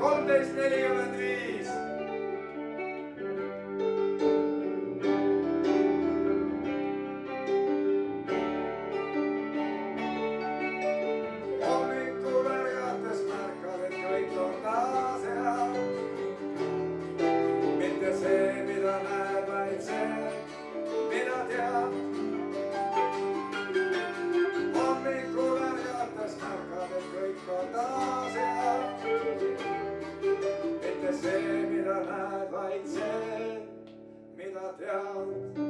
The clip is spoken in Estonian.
13:45. Hommikul ärgates märkad, et kõik on taas hea. Mitte see, mida näed, vaid see, mida tead. Hommikul ärgates märkad, et kõik on taas hea. Mitte see, mida näed, vaid see, mida tead.